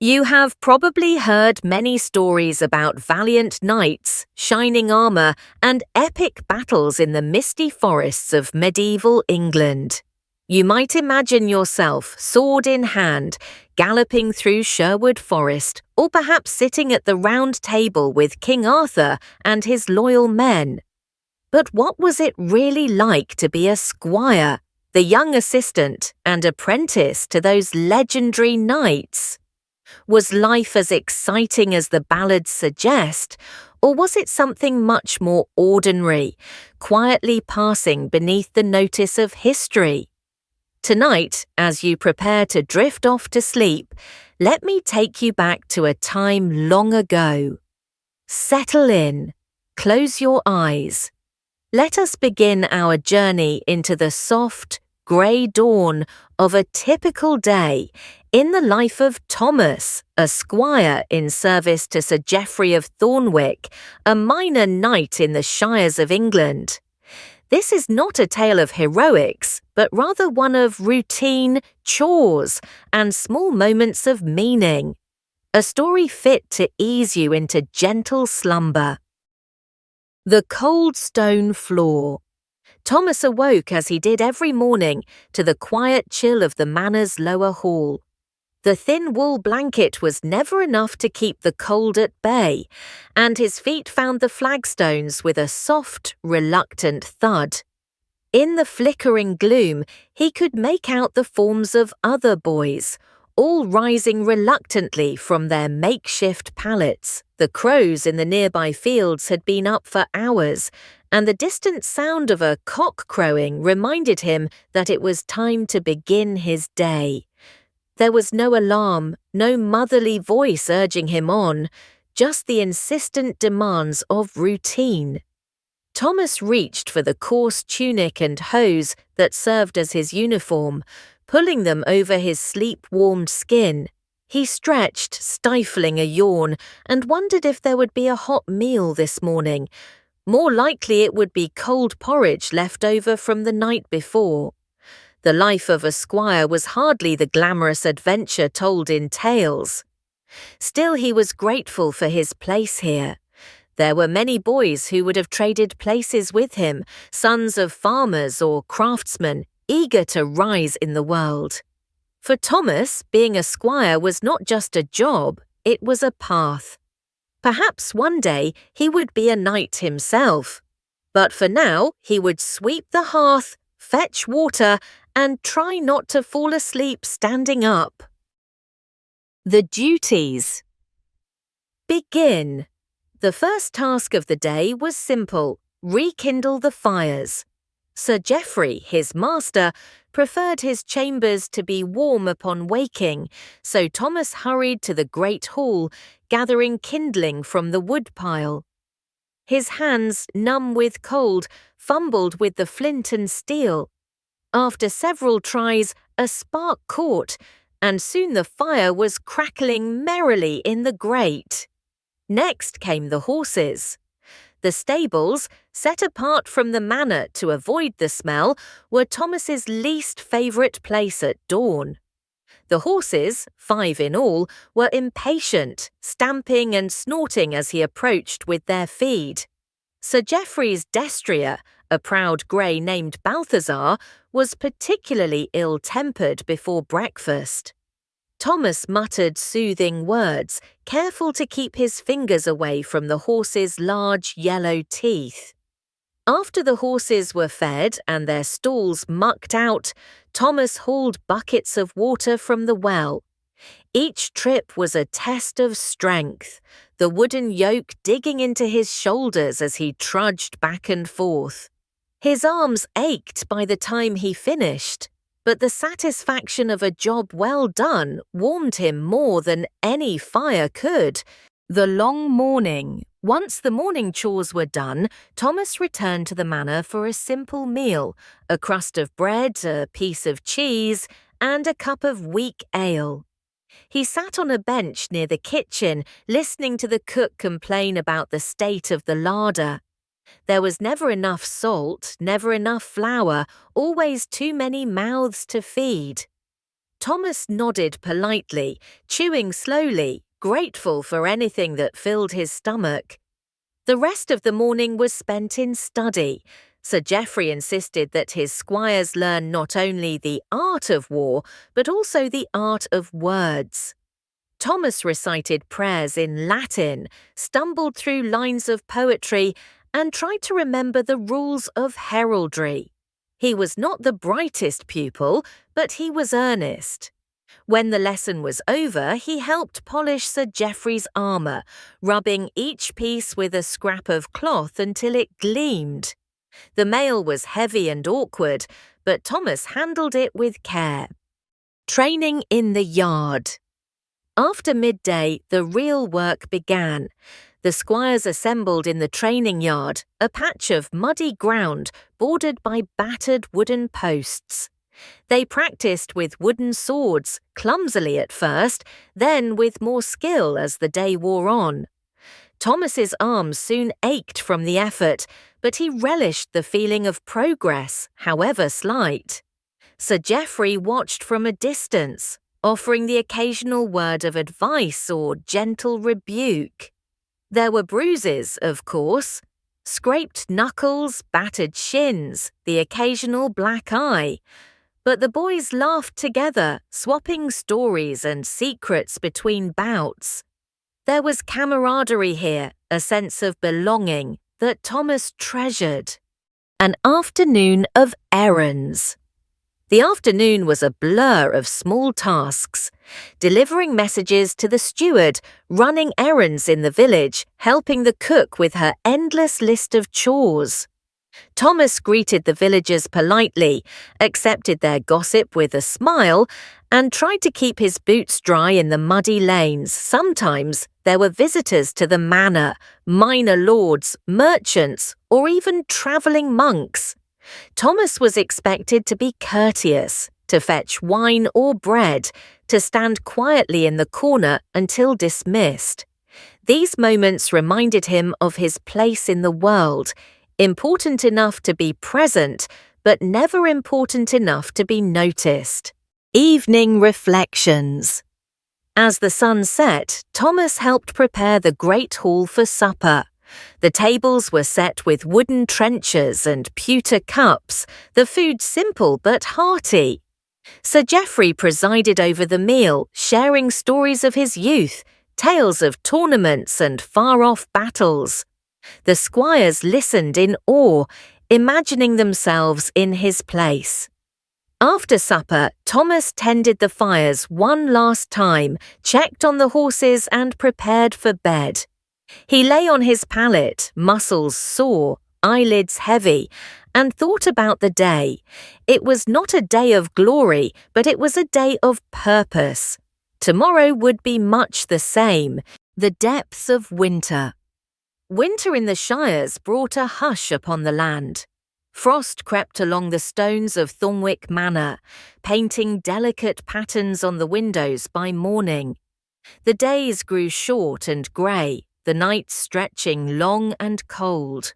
You have probably heard many stories about valiant knights, shining armor, and epic battles in the misty forests of medieval England. You might imagine yourself, sword in hand, galloping through Sherwood Forest, or perhaps sitting at the round table with King Arthur and his loyal men. But what was it really like to be a squire, the young assistant and apprentice to those legendary knights? Was life as exciting as the ballads suggest, or was it something much more ordinary, quietly passing beneath the notice of history? Tonight, as you prepare to drift off to sleep, let me take you back to a time long ago. Settle in, close your eyes. Let us begin our journey into the soft, grey dawn of a typical day in the life of Thomas, a squire in service to Sir Geoffrey of Thornwick, a minor knight in the shires of England. This is not a tale of heroics, but rather one of routine, chores, and small moments of meaning. A story fit to ease you into gentle slumber. The cold stone floor. Thomas awoke as he did every morning to the quiet chill of the manor's lower hall. The thin wool blanket was never enough to keep the cold at bay, and his feet found the flagstones with a soft, reluctant thud. In the flickering gloom, he could make out the forms of other boys, all rising reluctantly from their makeshift pallets. The crows in the nearby fields had been up for hours, and the distant sound of a cock crowing reminded him that it was time to begin his day. There was no alarm, no motherly voice urging him on, just the insistent demands of routine. Thomas reached for the coarse tunic and hose that served as his uniform, pulling them over his sleep-warmed skin. He stretched, stifling a yawn, and wondered if there would be a hot meal this morning. More likely it would be cold porridge left over from the night before. The life of a squire was hardly the glamorous adventure told in tales. Still, he was grateful for his place here. There were many boys who would have traded places with him, sons of farmers or craftsmen, eager to rise in the world. For Thomas, being a squire was not just a job, it was a path. Perhaps one day he would be a knight himself. But for now, he would sweep the hearth, fetch water, and try not to fall asleep standing up. The duties. Begin. The first task of the day was simple: rekindle the fires. Sir Geoffrey, his master, preferred his chambers to be warm upon waking, so Thomas hurried to the great hall, gathering kindling from the woodpile. His hands, numb with cold, fumbled with the flint and steel. After several tries, a spark caught, and soon the fire was crackling merrily in the grate. Next came the horses. The stables, set apart from the manor to avoid the smell, were Thomas's least favourite place at dawn. The horses, 5 in all, were impatient, stamping and snorting as he approached with their feed. Sir Geoffrey's destrier, a proud grey named Balthazar, was particularly ill-tempered before breakfast. Thomas muttered soothing words, careful to keep his fingers away from the horse's large yellow teeth. After the horses were fed and their stalls mucked out, Thomas hauled buckets of water from the well. Each trip was a test of strength, the wooden yoke digging into his shoulders as he trudged back and forth. His arms ached by the time he finished, but the satisfaction of a job well done warmed him more than any fire could. The long morning. Once the morning chores were done, Thomas returned to the manor for a simple meal: a crust of bread, a piece of cheese, and a cup of weak ale. He sat on a bench near the kitchen, listening to the cook complain about the state of the larder. There was never enough salt, never enough flour, always too many mouths to feed. Thomas nodded politely, chewing slowly, grateful for anything that filled his stomach. The rest of the morning was spent in study. Sir Geoffrey insisted that his squires learn not only the art of war, but also the art of words. Thomas recited prayers in Latin, stumbled through lines of poetry, and tried to remember the rules of heraldry. He was not the brightest pupil, but he was earnest. When the lesson was over, he helped polish Sir Geoffrey's armour, rubbing each piece with a scrap of cloth until it gleamed. The mail was heavy and awkward, but Thomas handled it with care. Training in the yard. After midday, the real work began. The squires assembled in the training yard, a patch of muddy ground bordered by battered wooden posts. They practiced with wooden swords, clumsily at first, then with more skill as the day wore on. Thomas's arms soon ached from the effort, but he relished the feeling of progress, however slight. Sir Geoffrey watched from a distance, offering the occasional word of advice or gentle rebuke. There were bruises, of course. Scraped knuckles, battered shins, the occasional black eye. But the boys laughed together, swapping stories and secrets between bouts. There was camaraderie here, a sense of belonging that Thomas treasured. An afternoon of errands. The afternoon was a blur of small tasks. Delivering messages to the steward, running errands in the village, helping the cook with her endless list of chores. Thomas greeted the villagers politely, accepted their gossip with a smile, and tried to keep his boots dry in the muddy lanes. Sometimes there were visitors to the manor, minor lords, merchants, or even travelling monks. Thomas was expected to be courteous, to fetch wine or bread, to stand quietly in the corner until dismissed. These moments reminded him of his place in the world, important enough to be present, but never important enough to be noticed. Evening reflections. As the sun set, Thomas helped prepare the great hall for supper. The tables were set with wooden trenchers and pewter cups, the food simple but hearty. Sir Geoffrey presided over the meal, sharing stories of his youth, tales of tournaments and far-off battles. The squires listened in awe, imagining themselves in his place. After supper, Thomas tended the fires one last time, checked on the horses and prepared for bed. He lay on his pallet, muscles sore, eyelids heavy, and thought about the day. It was not a day of glory, but it was a day of purpose. Tomorrow would be much the same, the depths of winter. Winter in the Shires brought a hush upon the land. Frost crept along the stones of Thornwick Manor, painting delicate patterns on the windows by morning. The days grew short and grey, the nights stretching long and cold.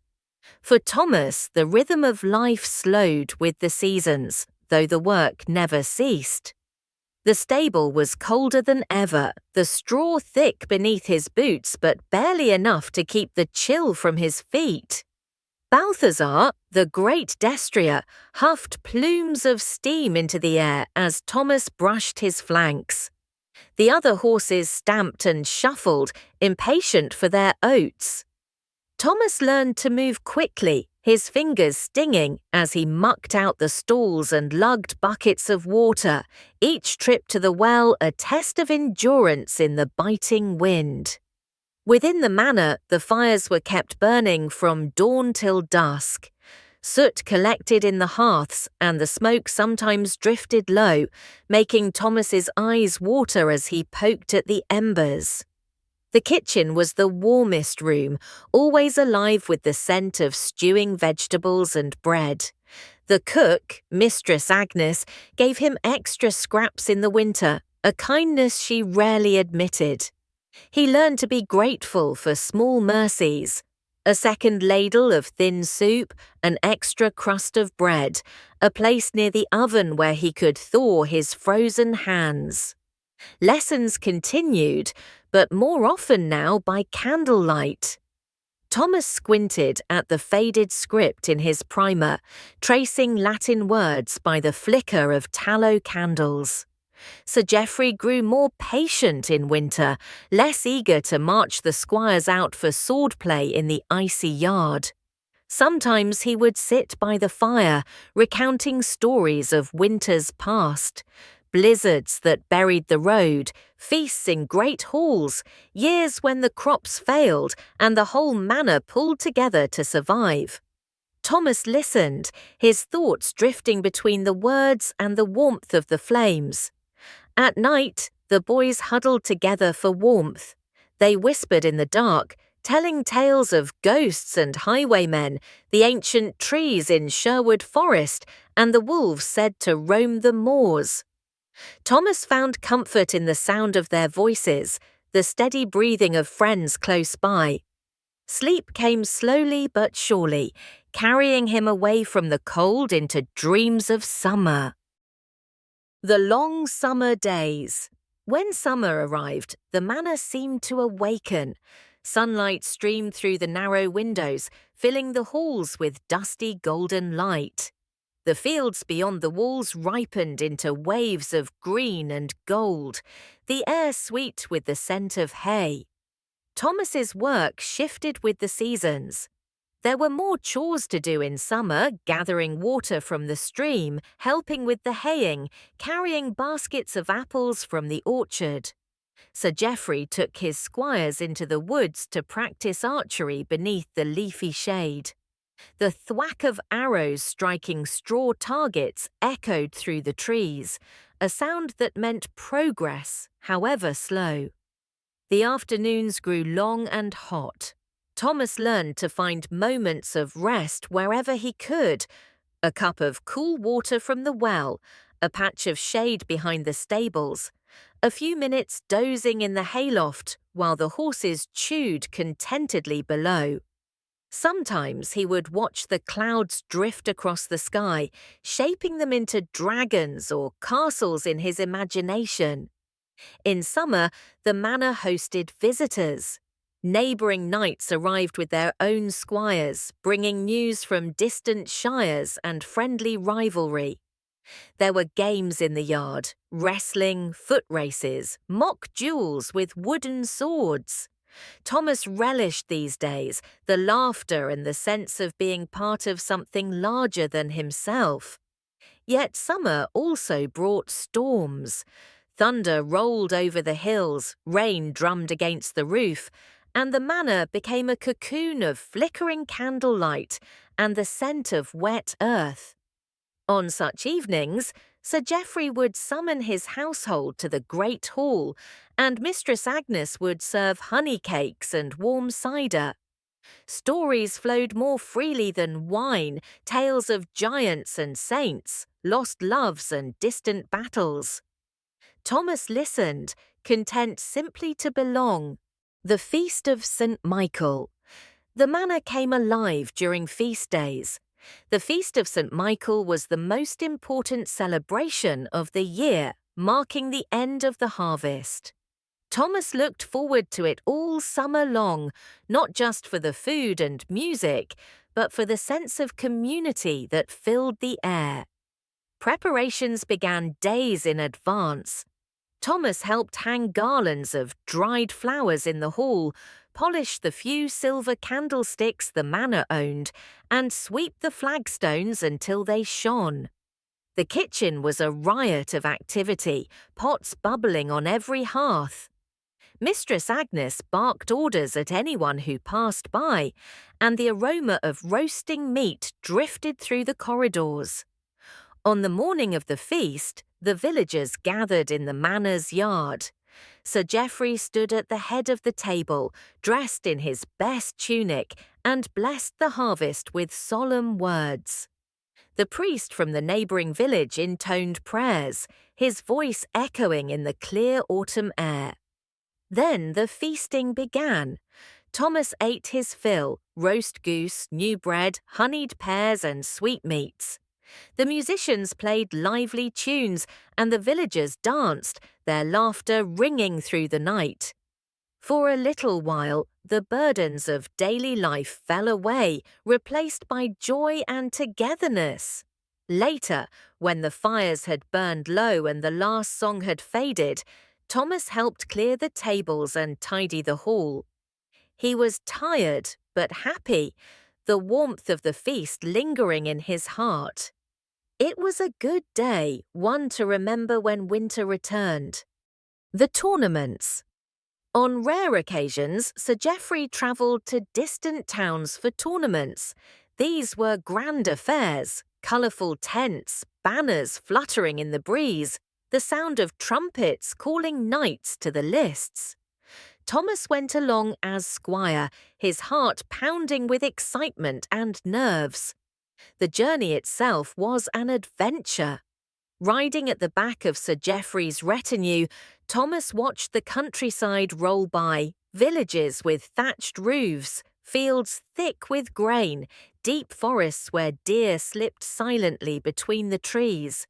For Thomas, the rhythm of life slowed with the seasons, though the work never ceased. The stable was colder than ever, the straw thick beneath his boots but barely enough to keep the chill from his feet. Balthazar, the great destrier, huffed plumes of steam into the air as Thomas brushed his flanks. The other horses stamped and shuffled, impatient for their oats. Thomas learned to move quickly, his fingers stinging as he mucked out the stalls and lugged buckets of water, each trip to the well a test of endurance in the biting wind. Within the manor, the fires were kept burning from dawn till dusk. Soot collected in the hearths, and the smoke sometimes drifted low, making Thomas's eyes water as he poked at the embers. The kitchen was the warmest room, always alive with the scent of stewing vegetables and bread. The cook, Mistress Agnes, gave him extra scraps in the winter, a kindness she rarely admitted. He learned to be grateful for small mercies. A second ladle of thin soup, an extra crust of bread, a place near the oven where he could thaw his frozen hands. Lessons continued, but more often now by candlelight. Thomas squinted at the faded script in his primer, tracing Latin words by the flicker of tallow candles. Sir Geoffrey grew more patient in winter, less eager to march the squires out for swordplay in the icy yard. Sometimes he would sit by the fire, recounting stories of winters past, blizzards that buried the road, feasts in great halls, years when the crops failed and the whole manor pulled together to survive. Thomas listened, his thoughts drifting between the words and the warmth of the flames. At night, the boys huddled together for warmth. They whispered in the dark, telling tales of ghosts and highwaymen, the ancient trees in Sherwood Forest, and the wolves said to roam the moors. Thomas found comfort in the sound of their voices, the steady breathing of friends close by. Sleep came slowly but surely, carrying him away from the cold into dreams of summer. The long summer days. When summer arrived, the manor seemed to awaken. Sunlight streamed through the narrow windows, filling the halls with dusty golden light. The fields beyond the walls ripened into waves of green and gold, the air sweet with the scent of hay. Thomas's work shifted with the seasons. There were more chores to do in summer, gathering water from the stream, helping with the haying, carrying baskets of apples from the orchard. Sir Geoffrey took his squires into the woods to practice archery beneath the leafy shade. The thwack of arrows striking straw targets echoed through the trees, a sound that meant progress, however slow. The afternoons grew long and hot. Thomas learned to find moments of rest wherever he could. A cup of cool water from the well, a patch of shade behind the stables, a few minutes dozing in the hayloft while the horses chewed contentedly below. Sometimes he would watch the clouds drift across the sky, shaping them into dragons or castles in his imagination. In summer, the manor hosted visitors. Neighbouring knights arrived with their own squires, bringing news from distant shires and friendly rivalry. There were games in the yard, wrestling, foot races, mock duels with wooden swords. Thomas relished these days, the laughter and the sense of being part of something larger than himself. Yet summer also brought storms. Thunder rolled over the hills, rain drummed against the roof, and the manor became a cocoon of flickering candlelight and the scent of wet earth. On such evenings, Sir Geoffrey would summon his household to the great hall, and Mistress Agnes would serve honey cakes and warm cider. Stories flowed more freely than wine, tales of giants and saints, lost loves and distant battles. Thomas listened, content simply to belong. The Feast of St. Michael. The manor came alive during feast days. The Feast of St. Michael was the most important celebration of the year, marking the end of the harvest. Thomas looked forward to it all summer long, not just for the food and music, but for the sense of community that filled the air. Preparations began days in advance. Thomas helped hang garlands of dried flowers in the hall, polish the few silver candlesticks the manor owned, and sweep the flagstones until they shone. The kitchen was a riot of activity, pots bubbling on every hearth. Mistress Agnes barked orders at anyone who passed by, and the aroma of roasting meat drifted through the corridors. On the morning of the feast, the villagers gathered in the manor's yard. Sir Geoffrey stood at the head of the table, dressed in his best tunic, and blessed the harvest with solemn words. The priest from the neighbouring village intoned prayers, his voice echoing in the clear autumn air. Then the feasting began. Thomas ate his fill, roast goose, new bread, honeyed pears, and sweetmeats. The musicians played lively tunes, and the villagers danced, their laughter ringing through the night. For a little while, the burdens of daily life fell away, replaced by joy and togetherness. Later, when the fires had burned low and the last song had faded, Thomas helped clear the tables and tidy the hall. He was tired but happy, the warmth of the feast lingering in his heart. It was a good day, one to remember when winter returned. The tournaments. On rare occasions, Sir Geoffrey travelled to distant towns for tournaments. These were grand affairs, colourful tents, banners fluttering in the breeze, the sound of trumpets calling knights to the lists. Thomas went along as Squire, his heart pounding with excitement and nerves. The journey itself was an adventure. Riding at the back of Sir Geoffrey's retinue, Thomas watched the countryside roll by, villages with thatched roofs, fields thick with grain, deep forests where deer slipped silently between the trees.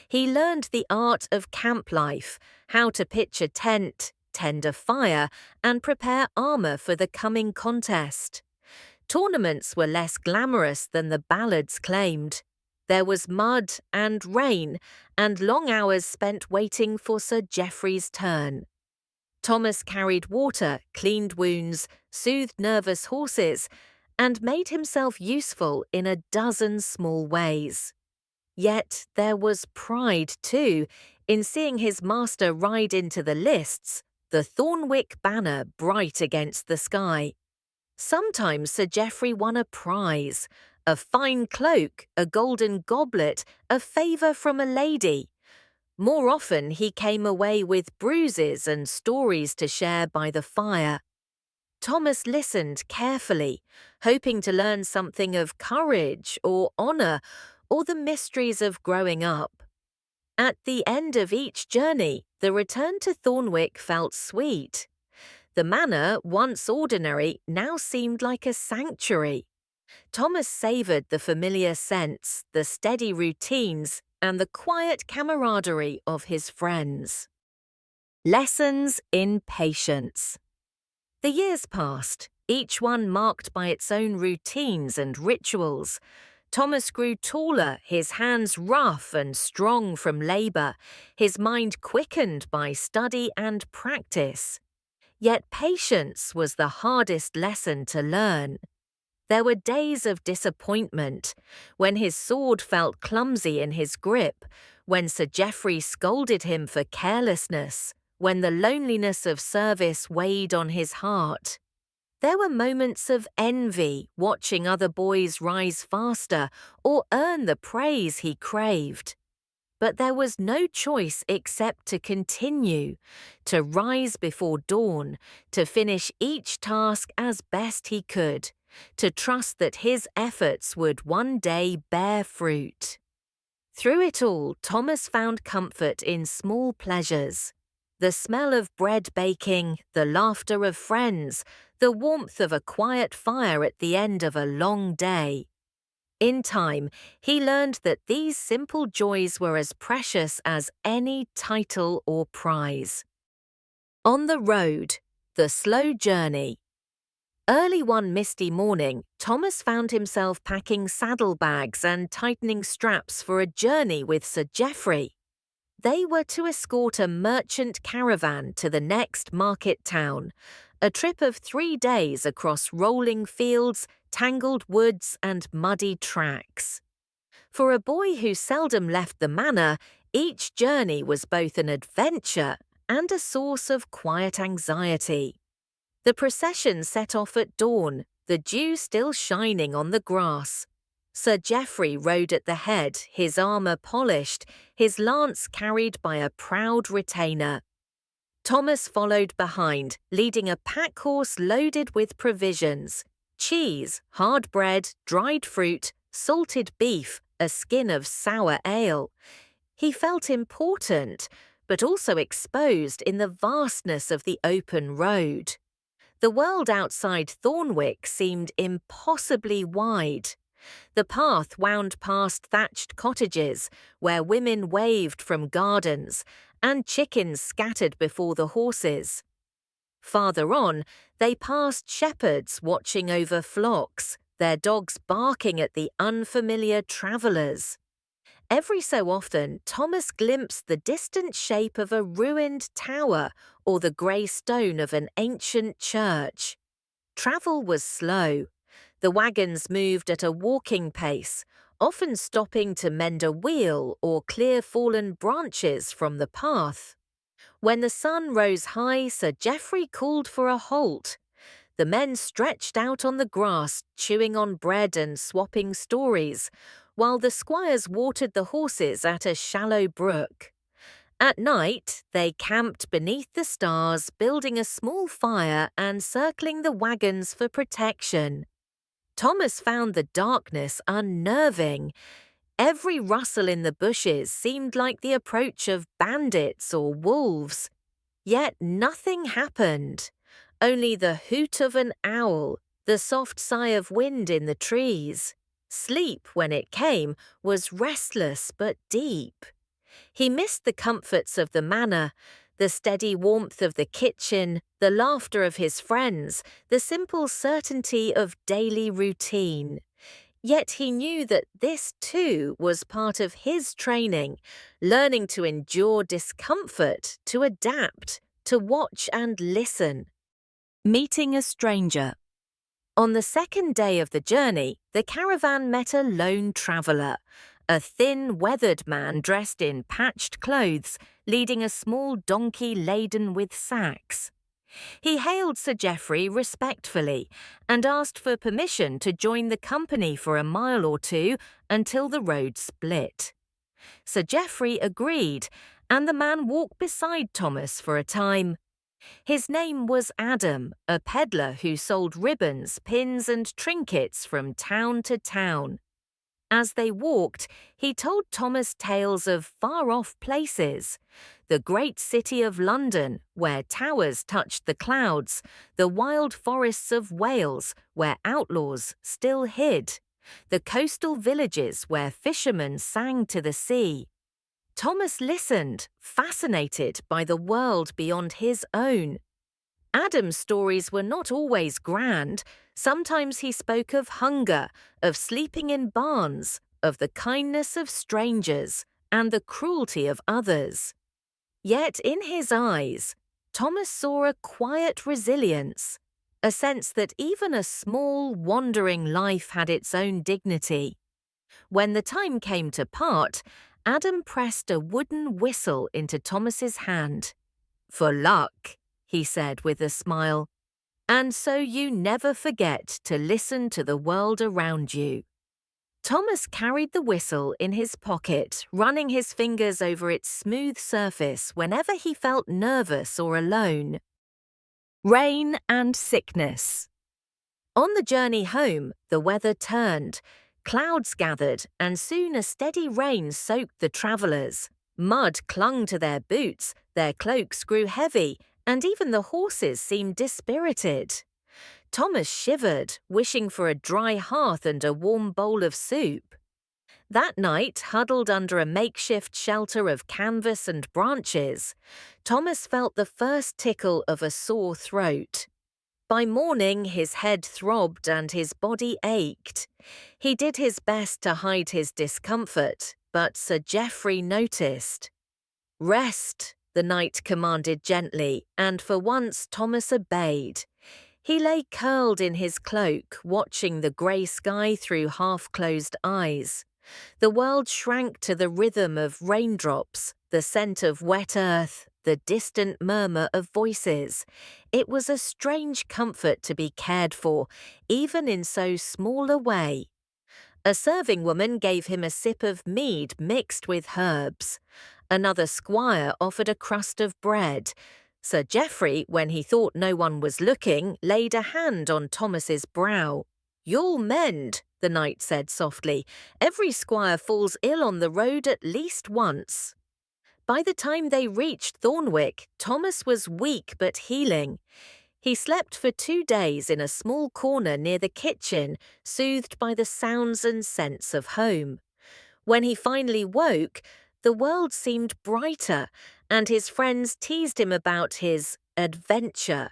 He learned the art of camp life, how to pitch a tent, tend a fire, and prepare armour for the coming contest. Tournaments were less glamorous than the ballads claimed. There was mud and rain, and long hours spent waiting for Sir Geoffrey's turn. Thomas carried water, cleaned wounds, soothed nervous horses, and made himself useful in a dozen small ways. Yet there was pride, too, in seeing his master ride into the lists, the Thornwick banner bright against the sky. Sometimes Sir Geoffrey won a prize, a fine cloak, a golden goblet, a favour from a lady. More often he came away with bruises and stories to share by the fire. Thomas listened carefully, hoping to learn something of courage or honour or the mysteries of growing up. At the end of each journey, the return to Thornwick felt sweet. The manor, once ordinary, now seemed like a sanctuary. Thomas savoured the familiar scents, the steady routines, and the quiet camaraderie of his friends. Lessons in patience. The years passed, each one marked by its own routines and rituals. Thomas grew taller, his hands rough and strong from labour, his mind quickened by study and practice. Yet patience was the hardest lesson to learn. There were days of disappointment, when his sword felt clumsy in his grip, when Sir Geoffrey scolded him for carelessness, when the loneliness of service weighed on his heart. There were moments of envy, watching other boys rise faster or earn the praise he craved. But there was no choice except to continue, to rise before dawn, to finish each task as best he could, to trust that his efforts would one day bear fruit. Through it all, Thomas found comfort in small pleasures. The smell of bread baking, the laughter of friends, the warmth of a quiet fire at the end of a long day. In time, he learned that these simple joys were as precious as any title or prize. On the road, the slow journey. Early one misty morning, Thomas found himself packing saddlebags and tightening straps for a journey with Sir Geoffrey. They were to escort a merchant caravan to the next market town, a trip of 3 days across rolling fields, tangled woods, and muddy tracks. For a boy who seldom left the manor, each journey was both an adventure and a source of quiet anxiety. The procession set off at dawn, the dew still shining on the grass. Sir Geoffrey rode at the head, his armour polished, his lance carried by a proud retainer. Thomas followed behind, leading a pack horse loaded with provisions: cheese, hard bread, dried fruit, salted beef, a skin of sour ale. He felt important, but also exposed in the vastness of the open road. The world outside Thornwick seemed impossibly wide. The path wound past thatched cottages, where women waved from gardens, and chickens scattered before the horses. Farther on, they passed shepherds watching over flocks, their dogs barking at the unfamiliar travellers. Every so often, Thomas glimpsed the distant shape of a ruined tower or the grey stone of an ancient church. Travel was slow. The wagons moved at a walking pace, often stopping to mend a wheel or clear fallen branches from the path. When the sun rose high, Sir Geoffrey called for a halt. The men stretched out on the grass, chewing on bread and swapping stories, while the squires watered the horses at a shallow brook. At night, they camped beneath the stars, building a small fire and circling the wagons for protection. Thomas found the darkness unnerving. Every rustle in the bushes seemed like the approach of bandits or wolves. Yet nothing happened. Only the hoot of an owl, the soft sigh of wind in the trees. Sleep, when it came, was restless but deep. He missed the comforts of the manor, the steady warmth of the kitchen, the laughter of his friends, the simple certainty of daily routine. Yet he knew that this too was part of his training, learning to endure discomfort, to adapt, to watch and listen. Meeting a stranger. On the second day of the journey, the caravan met a lone traveller, a thin, weathered man dressed in patched clothes, leading a small donkey laden with sacks. He hailed Sir Geoffrey respectfully and asked for permission to join the company for a mile or two until the road split. Sir Geoffrey agreed, and the man walked beside Thomas for a time. His name was Adam, a peddler who sold ribbons, pins and trinkets from town to town. As they walked, he told Thomas tales of far-off places, the great city of London, where towers touched the clouds, the wild forests of Wales, where outlaws still hid, the coastal villages where fishermen sang to the sea. Thomas listened, fascinated by the world beyond his own. Adam's stories were not always grand. Sometimes he spoke of hunger, of sleeping in barns, of the kindness of strangers, and the cruelty of others. Yet in his eyes, Thomas saw a quiet resilience, a sense that even a small, wandering life had its own dignity. When the time came to part, Adam pressed a wooden whistle into Thomas's hand. "For luck," he said with a smile. "And so you never forget to listen to the world around you." Thomas carried the whistle in his pocket, running his fingers over its smooth surface whenever he felt nervous or alone. Rain and sickness. On the journey home, the weather turned. Clouds gathered, and soon a steady rain soaked the travellers. Mud clung to their boots, their cloaks grew heavy, and even the horses seemed dispirited. Thomas shivered, wishing for a dry hearth and a warm bowl of soup. That night, huddled under a makeshift shelter of canvas and branches, Thomas felt the first tickle of a sore throat. By morning, his head throbbed and his body ached. He did his best to hide his discomfort, but Sir Geoffrey noticed. "Rest," the knight commanded gently, and for once Thomas obeyed. He lay curled in his cloak, watching the grey sky through half-closed eyes. The world shrank to the rhythm of raindrops, the scent of wet earth, the distant murmur of voices. It was a strange comfort to be cared for, even in so small a way. A serving woman gave him a sip of mead mixed with herbs. Another squire offered a crust of bread. Sir Geoffrey, when he thought no one was looking, laid a hand on Thomas's brow. "You'll mend," the knight said softly. "Every squire falls ill on the road at least once." By the time they reached Thornwick, Thomas was weak but healing. He slept for 2 days in a small corner near the kitchen, soothed by the sounds and scents of home. When he finally woke, the world seemed brighter, and his friends teased him about his adventure,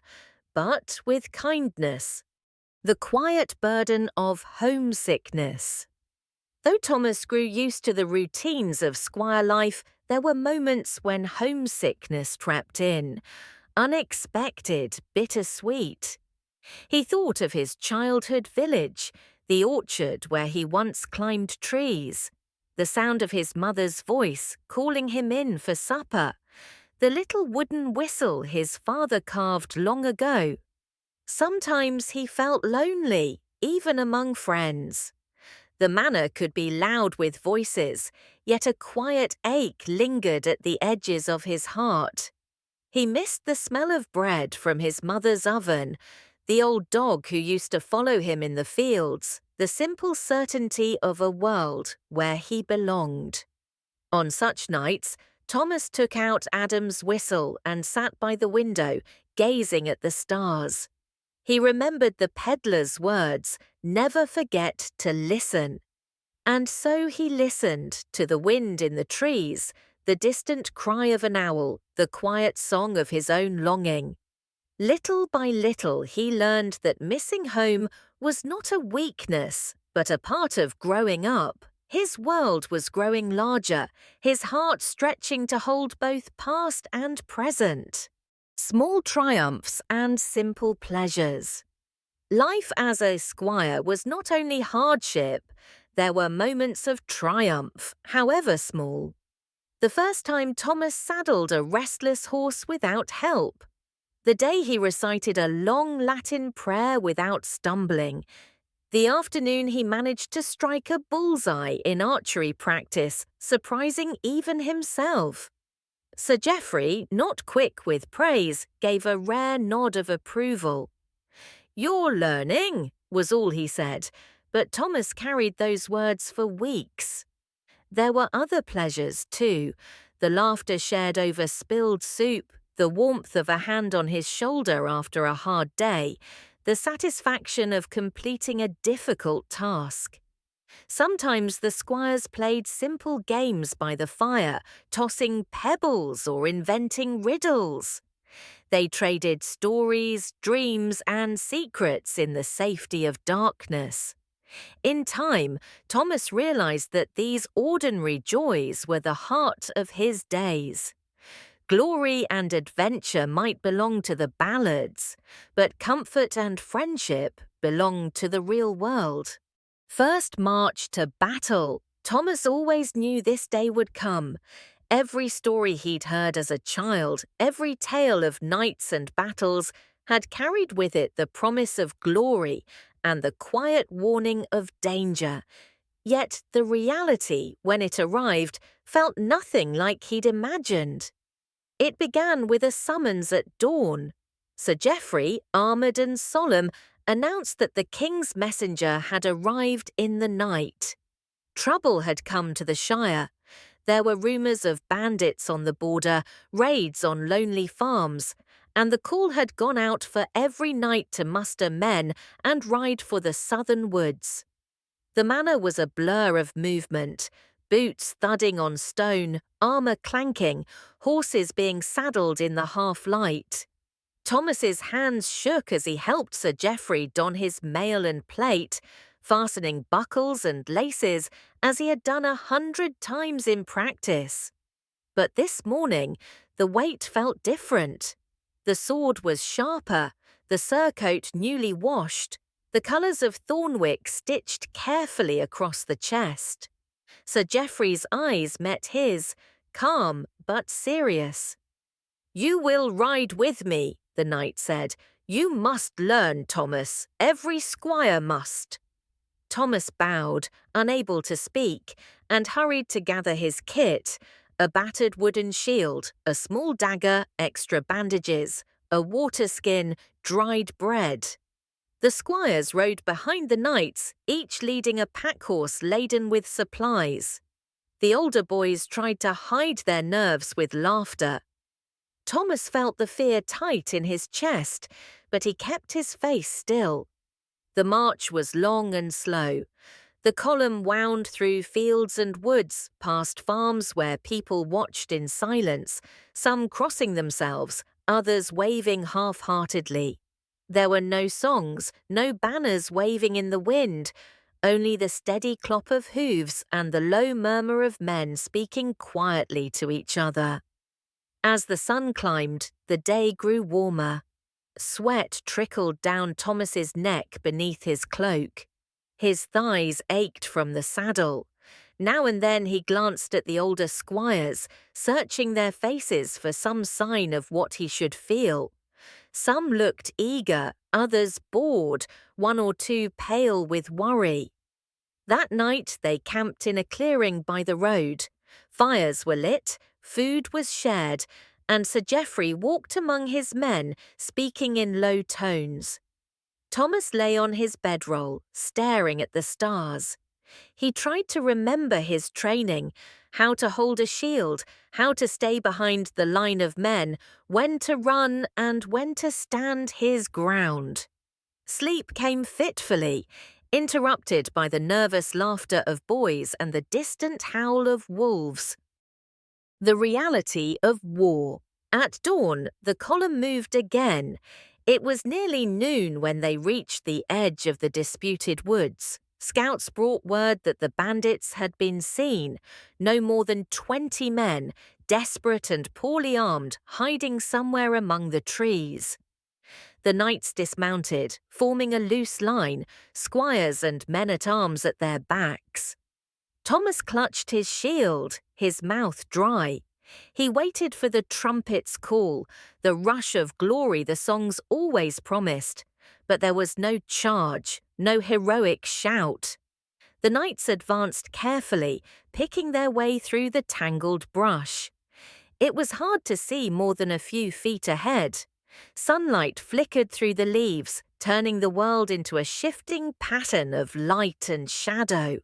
but with kindness. The quiet burden of homesickness. Though Thomas grew used to the routines of Squire life, there were moments when homesickness crept in. Unexpected, bittersweet. He thought of his childhood village, the orchard where he once climbed trees, the sound of his mother's voice calling him in for supper, the little wooden whistle his father carved long ago. Sometimes he felt lonely, even among friends. The manor could be loud with voices, yet a quiet ache lingered at the edges of his heart. He missed the smell of bread from his mother's oven, the old dog who used to follow him in the fields, the simple certainty of a world where he belonged. On such nights, Thomas took out Adam's whistle and sat by the window, gazing at the stars. He remembered the peddler's words, "Never forget to listen." And so he listened to the wind in the trees, the distant cry of an owl, the quiet song of his own longing. Little by little he learned that missing home was not a weakness, but a part of growing up. His world was growing larger, his heart stretching to hold both past and present. Small triumphs and simple pleasures. Life as a squire was not only hardship, there were moments of triumph, however small. The first time Thomas saddled a restless horse without help. The day he recited a long Latin prayer without stumbling. The afternoon he managed to strike a bullseye in archery practice, surprising even himself. Sir Geoffrey, not quick with praise, gave a rare nod of approval. "You're learning," was all he said, but Thomas carried those words for weeks. There were other pleasures too, the laughter shared over spilled soup, the warmth of a hand on his shoulder after a hard day, the satisfaction of completing a difficult task. Sometimes the squires played simple games by the fire, tossing pebbles or inventing riddles. They traded stories, dreams, and secrets in the safety of darkness. In time, Thomas realized that these ordinary joys were the heart of his days. Glory and adventure might belong to the ballads, but comfort and friendship belonged to the real world. First march to battle. Thomas always knew this day would come. Every story he'd heard as a child, every tale of knights and battles, had carried with it the promise of glory and the quiet warning of danger. Yet the reality, when it arrived, felt nothing like he'd imagined. It began with a summons at dawn. Sir Geoffrey, armoured and solemn, announced that the king's messenger had arrived in the night. Trouble had come to the Shire. There were rumours of bandits on the border, raids on lonely farms, and the call had gone out for every knight to muster men and ride for the southern woods. The manor was a blur of movement, boots thudding on stone, armour clanking, horses being saddled in the half-light. Thomas's hands shook as he helped Sir Geoffrey don his mail and plate, fastening buckles and laces as he had done 100 times in practice. But this morning, the weight felt different. The sword was sharper, the surcoat newly washed, the colours of Thornwick stitched carefully across the chest. Sir Geoffrey's eyes met his, calm but serious. "You will ride with me," the knight said. "You must learn, Thomas. Every squire must." Thomas bowed, unable to speak, and hurried to gather his kit, a battered wooden shield, a small dagger, extra bandages, a water skin, dried bread. The squires rode behind the knights, each leading a pack-horse laden with supplies. The older boys tried to hide their nerves with laughter. Thomas felt the fear tight in his chest, but he kept his face still. The march was long and slow. The column wound through fields and woods, past farms where people watched in silence, some crossing themselves, others waving half-heartedly. There were no songs, no banners waving in the wind, only the steady clop of hooves and the low murmur of men speaking quietly to each other. As the sun climbed, the day grew warmer. Sweat trickled down Thomas's neck beneath his cloak. His thighs ached from the saddle. Now and then he glanced at the older squires, searching their faces for some sign of what he should feel. Some looked eager, others bored, one or two pale with worry. That night they camped in a clearing by the road. Fires were lit, food was shared, and Sir Geoffrey walked among his men, speaking in low tones. Thomas lay on his bedroll, staring at the stars. He tried to remember his training, how to hold a shield, how to stay behind the line of men, when to run and when to stand his ground. Sleep came fitfully, interrupted by the nervous laughter of boys and the distant howl of wolves. The reality of war. At dawn, the column moved again. It was nearly noon when they reached the edge of the disputed woods. Scouts brought word that the bandits had been seen, no more than 20 men, desperate and poorly armed, hiding somewhere among the trees. The knights dismounted, forming a loose line, squires and men-at-arms at their backs. Thomas clutched his shield, his mouth dry. He waited for the trumpet's call, the rush of glory the songs always promised, but there was no charge, no heroic shout. The knights advanced carefully, picking their way through the tangled brush. It was hard to see more than a few feet ahead. Sunlight flickered through the leaves, turning the world into a shifting pattern of light and shadow.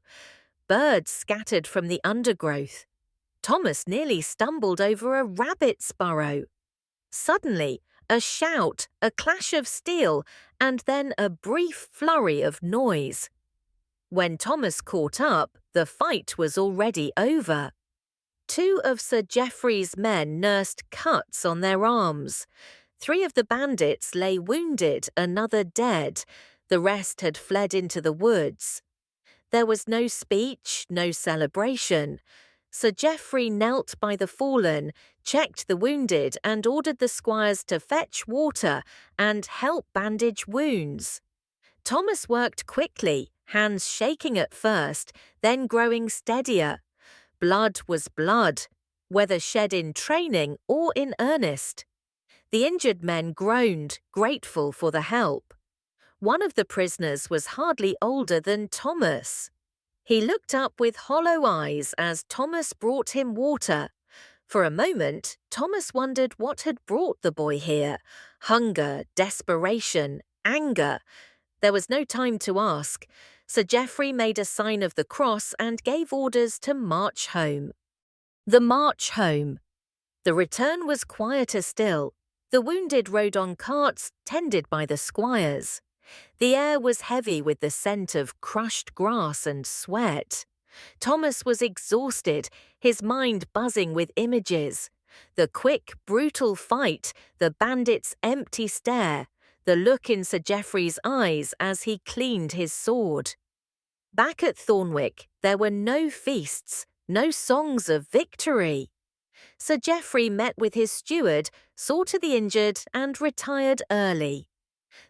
Birds scattered from the undergrowth. Thomas nearly stumbled over a rabbit's burrow. Suddenly, a shout, a clash of steel, and then a brief flurry of noise. When Thomas caught up, the fight was already over. 2 of Sir Geoffrey's men nursed cuts on their arms. 3 of the bandits lay wounded, another dead. The rest had fled into the woods. There was no speech, no celebration. Sir Geoffrey knelt by the fallen, checked the wounded and ordered the squires to fetch water and help bandage wounds. Thomas worked quickly, hands shaking at first, then growing steadier. Blood was blood, whether shed in training or in earnest. The injured men groaned, grateful for the help. One of the prisoners was hardly older than Thomas. He looked up with hollow eyes as Thomas brought him water. For a moment, Thomas wondered what had brought the boy here. Hunger, desperation, anger. There was no time to ask. Sir Geoffrey made a sign of the cross and gave orders to march home. The march home. The return was quieter still. The wounded rode on carts tended by the squires. The air was heavy with the scent of crushed grass and sweat. Thomas was exhausted, his mind buzzing with images. The quick, brutal fight, the bandit's empty stare, the look in Sir Geoffrey's eyes as he cleaned his sword. Back at Thornwick, there were no feasts, no songs of victory. Sir Geoffrey met with his steward, saw to the injured, and retired early.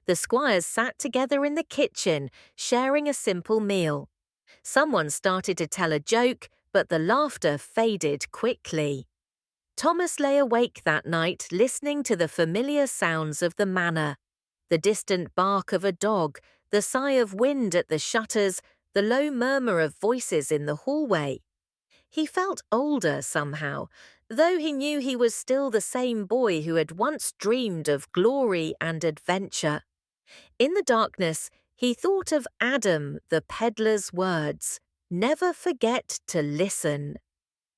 The squires sat together in the kitchen, sharing a simple meal. Someone started to tell a joke, but the laughter faded quickly. Thomas lay awake that night, listening to the familiar sounds of the manor. The distant bark of a dog, the sigh of wind at the shutters, the low murmur of voices in the hallway. He felt older somehow, though he knew he was still the same boy who had once dreamed of glory and adventure. In the darkness, he thought of Adam, the peddler's words, "Never forget to listen."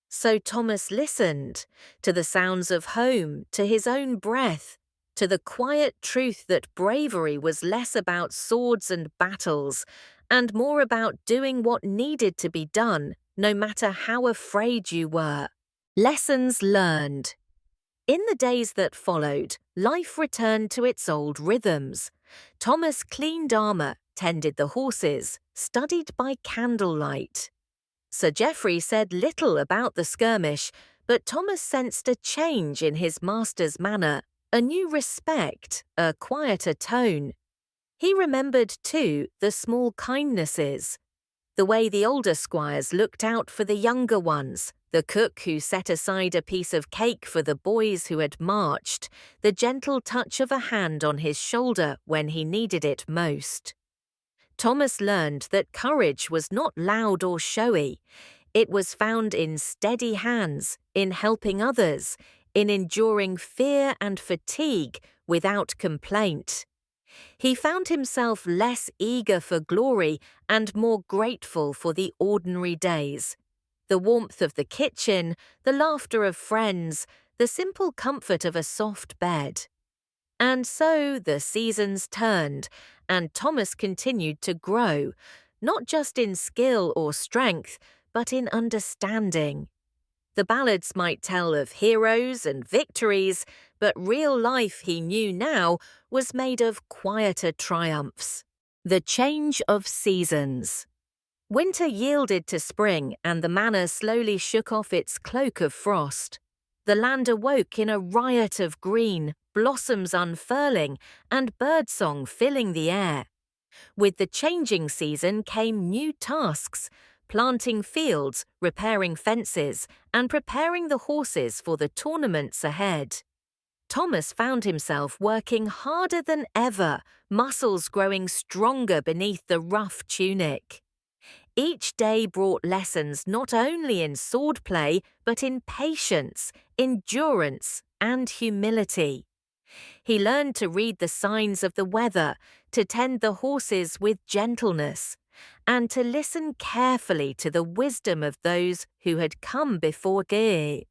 So Thomas listened, to the sounds of home, to his own breath, to the quiet truth that bravery was less about swords and battles and more about doing what needed to be done, no matter how afraid you were. Lessons learned. In the days that followed, life returned to its old rhythms. Thomas cleaned armor, tended the horses, studied by candlelight. Sir Geoffrey said little about the skirmish, but Thomas sensed a change in his master's manner, a new respect, a quieter tone. He remembered, too, the small kindnesses. The way the older squires looked out for the younger ones, the cook who set aside a piece of cake for the boys who had marched, the gentle touch of a hand on his shoulder when he needed it most. Thomas learned that courage was not loud or showy. It was found in steady hands, in helping others, in enduring fear and fatigue without complaint. He found himself less eager for glory and more grateful for the ordinary days. The warmth of the kitchen, the laughter of friends, the simple comfort of a soft bed. And so the seasons turned, and Thomas continued to grow, not just in skill or strength, but in understanding. The ballads might tell of heroes and victories, but real life, he knew now, was made of quieter triumphs. The change of seasons. Winter yielded to spring, and the manor slowly shook off its cloak of frost. The land awoke in a riot of green, blossoms unfurling, and birdsong filling the air. With the changing season came new tasks: planting fields, repairing fences, and preparing the horses for the tournaments ahead. Thomas found himself working harder than ever, muscles growing stronger beneath the rough tunic. Each day brought lessons not only in swordplay, but in patience, endurance, and humility. He learned to read the signs of the weather, to tend the horses with gentleness, and to listen carefully to the wisdom of those who had come before Geir.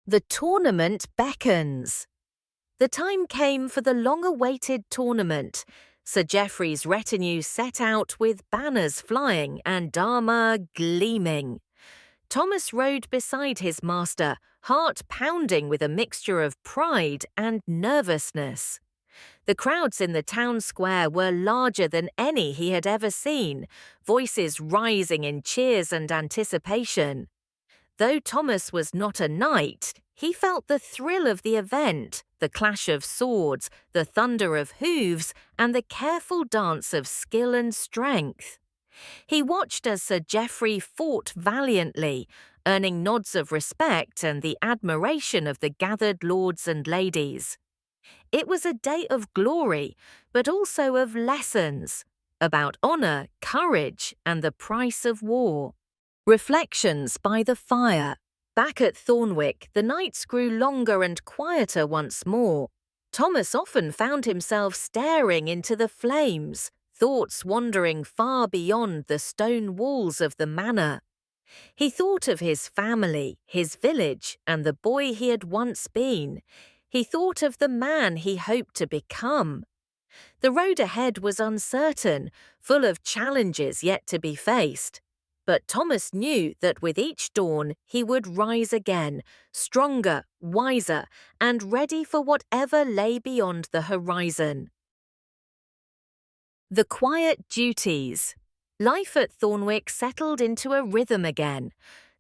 The tournament beckons. The time came for the long-awaited tournament. Sir Geoffrey's retinue set out with banners flying and armour gleaming. Thomas rode beside his master, heart pounding with a mixture of pride and nervousness. The crowds in the town square were larger than any he had ever seen, voices rising in cheers and anticipation. Though Thomas was not a knight, he felt the thrill of the event, the clash of swords, the thunder of hooves, and the careful dance of skill and strength. He watched as Sir Geoffrey fought valiantly, earning nods of respect and the admiration of the gathered lords and ladies. It was a day of glory, but also of lessons about honour, courage, and the price of war. Reflections by the fire. Back at Thornwick, the nights grew longer and quieter once more. Thomas often found himself staring into the flames, thoughts wandering far beyond the stone walls of the manor. He thought of his family, his village, and the boy he had once been. He thought of the man he hoped to become. The road ahead was uncertain, full of challenges yet to be faced. But Thomas knew that with each dawn he would rise again, stronger, wiser, and ready for whatever lay beyond the horizon. The quiet duties. Life at Thornwick settled into a rhythm again.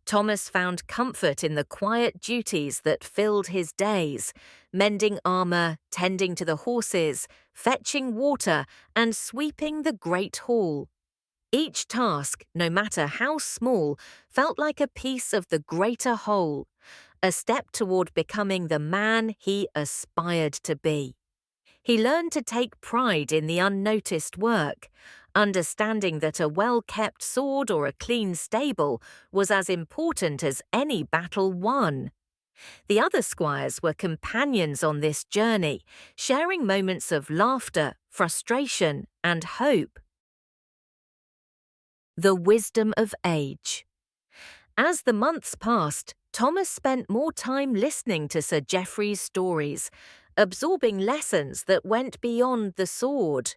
Thomas found comfort in the quiet duties that filled his days: mending armour, tending to the horses, fetching water, and sweeping the great hall. Each task, no matter how small, felt like a piece of the greater whole, a step toward becoming the man he aspired to be. He learned to take pride in the unnoticed work, understanding that a well-kept sword or a clean stable was as important as any battle won. The other squires were companions on this journey, sharing moments of laughter, frustration, and hope. The wisdom of age. As the months passed, Thomas spent more time listening to Sir Geoffrey's stories, absorbing lessons that went beyond the sword.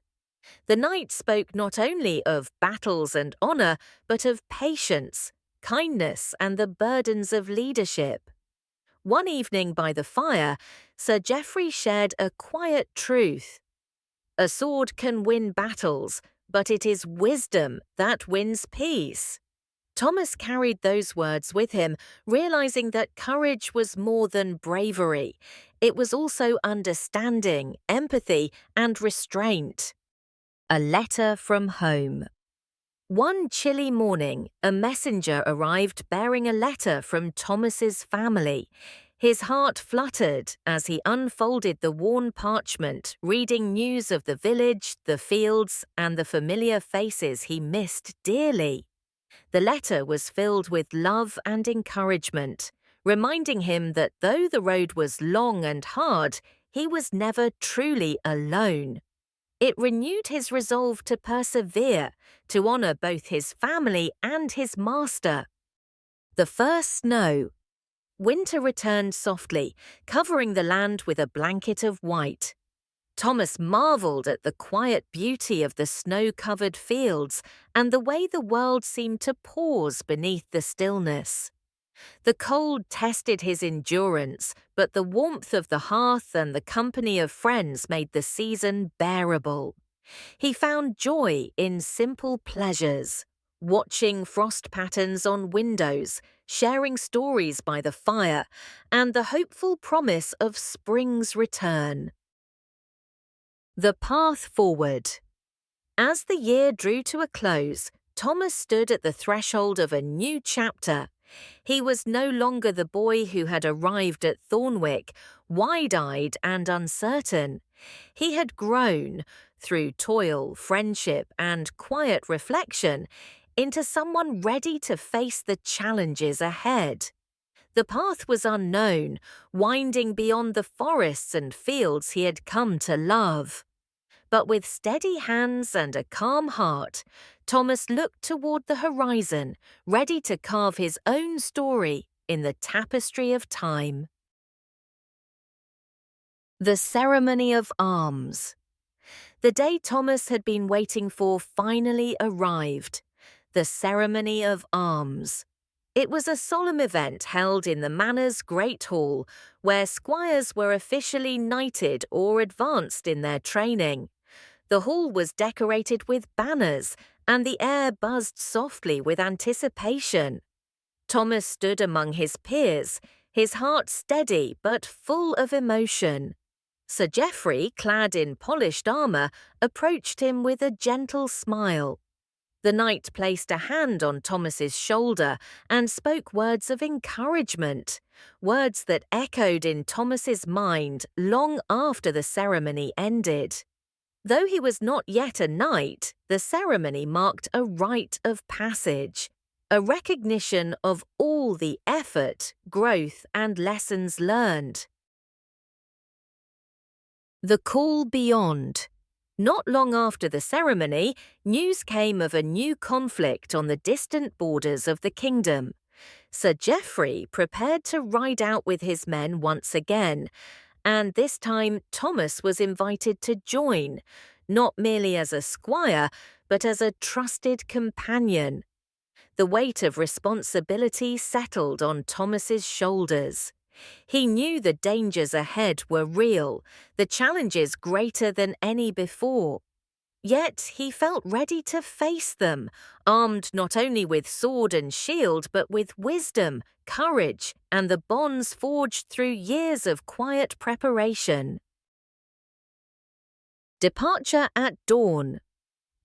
The knight spoke not only of battles and honor, but of patience, kindness, and the burdens of leadership. One evening by the fire, Sir Geoffrey shared a quiet truth. A sword can win battles, but it is wisdom that wins peace. Thomas carried those words with him, realizing that courage was more than bravery. It was also understanding, empathy, and restraint. A letter from home. One chilly morning, a messenger arrived bearing a letter from Thomas's family. His heart fluttered as he unfolded the worn parchment, reading news of the village, the fields, and the familiar faces he missed dearly. The letter was filled with love and encouragement, reminding him that though the road was long and hard, he was never truly alone. It renewed his resolve to persevere, to honor both his family and his master. The first snow. Winter returned softly, covering the land with a blanket of white. Thomas marveled at the quiet beauty of the snow-covered fields and the way the world seemed to pause beneath the stillness. The cold tested his endurance, but the warmth of the hearth and the company of friends made the season bearable. He found joy in simple pleasures, watching frost patterns on windows, sharing stories by the fire, and the hopeful promise of spring's return. The path forward. As the year drew to a close, Thomas stood at the threshold of a new chapter. He was no longer the boy who had arrived at Thornwick, wide-eyed and uncertain. He had grown, through toil, friendship, and quiet reflection, into someone ready to face the challenges ahead. The path was unknown, winding beyond the forests and fields he had come to love. But with steady hands and a calm heart, Thomas looked toward the horizon, ready to carve his own story in the tapestry of time. The ceremony of arms. The day Thomas had been waiting for finally arrived. The ceremony of arms. It was a solemn event held in the manor's great hall, where squires were officially knighted or advanced in their training. The hall was decorated with banners, and the air buzzed softly with anticipation. Thomas stood among his peers, his heart steady but full of emotion. Sir Geoffrey, clad in polished armour, approached him with a gentle smile. The knight placed a hand on Thomas's shoulder and spoke words of encouragement, words that echoed in Thomas's mind long after the ceremony ended. Though he was not yet a knight, the ceremony marked a rite of passage, a recognition of all the effort, growth, and lessons learned. The call beyond. Not long after the ceremony, news came of a new conflict on the distant borders of the kingdom. Sir Geoffrey prepared to ride out with his men once again, and this time Thomas was invited to join, not merely as a squire, but as a trusted companion. The weight of responsibility settled on Thomas's shoulders. He knew the dangers ahead were real, the challenges greater than any before. Yet he felt ready to face them, armed not only with sword and shield but with wisdom, courage, and the bonds forged through years of quiet preparation. Departure at dawn.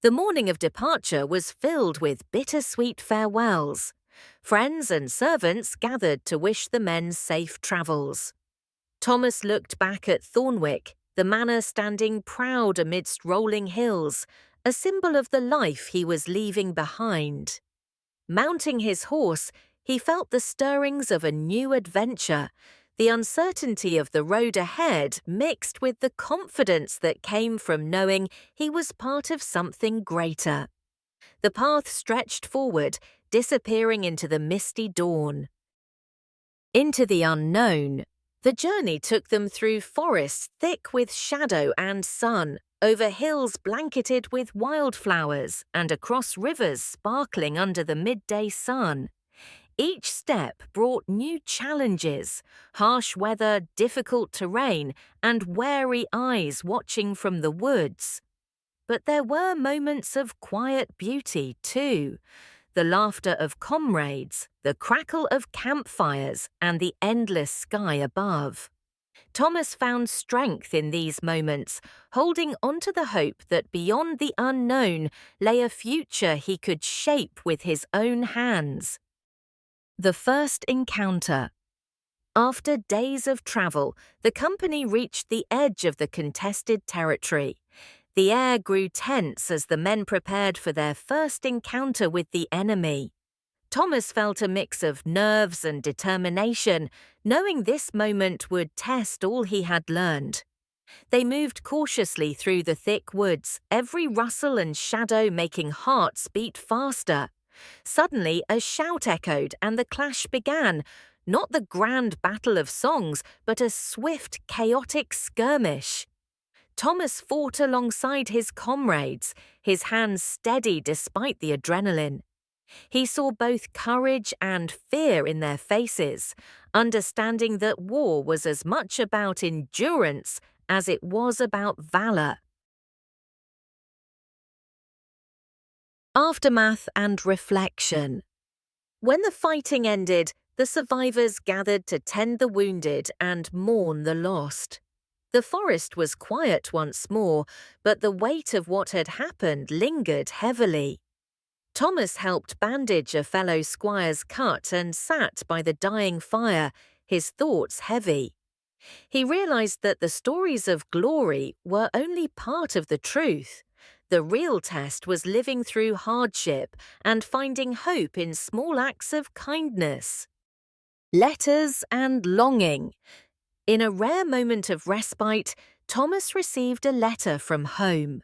The morning of departure was filled with bittersweet farewells. Friends and servants gathered to wish the men safe travels. Thomas looked back at Thornwick, the manor standing proud amidst rolling hills, a symbol of the life he was leaving behind. Mounting his horse, he felt the stirrings of a new adventure, the uncertainty of the road ahead mixed with the confidence that came from knowing he was part of something greater. The path stretched forward, disappearing into the misty dawn. Into the unknown. The journey took them through forests thick with shadow and sun, over hills blanketed with wildflowers, and across rivers sparkling under the midday sun. Each step brought new challenges: harsh weather, difficult terrain, and wary eyes watching from the woods. But there were moments of quiet beauty, too. The laughter of comrades, the crackle of campfires, and the endless sky above. Thomas found strength in these moments, holding onto the hope that beyond the unknown lay a future he could shape with his own hands. The first encounter. After days of travel, the company reached the edge of the contested territory. The air grew tense as the men prepared for their first encounter with the enemy. Thomas felt a mix of nerves and determination, knowing this moment would test all he had learned. They moved cautiously through the thick woods, every rustle and shadow making hearts beat faster. Suddenly, a shout echoed and the clash began, not the grand battle of songs, but a swift, chaotic skirmish. Thomas fought alongside his comrades, his hands steady despite the adrenaline. He saw both courage and fear in their faces, understanding that war was as much about endurance as it was about valor. Aftermath and reflection. When the fighting ended, the survivors gathered to tend the wounded and mourn the lost. The forest was quiet once more, but the weight of what had happened lingered heavily. Thomas helped bandage a fellow squire's cut and sat by the dying fire, his thoughts heavy. He realized that the stories of glory were only part of the truth. The real test was living through hardship and finding hope in small acts of kindness. Letters and longing. In a rare moment of respite, Thomas received a letter from home.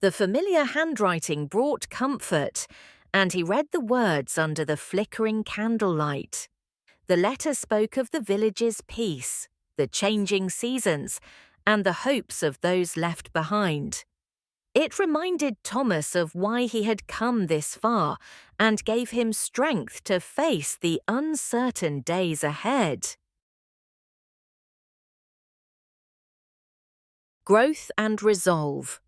The familiar handwriting brought comfort, and he read the words under the flickering candlelight. The letter spoke of the village's peace, the changing seasons, and the hopes of those left behind. It reminded Thomas of why he had come this far and gave him strength to face the uncertain days ahead. Growth and resolve.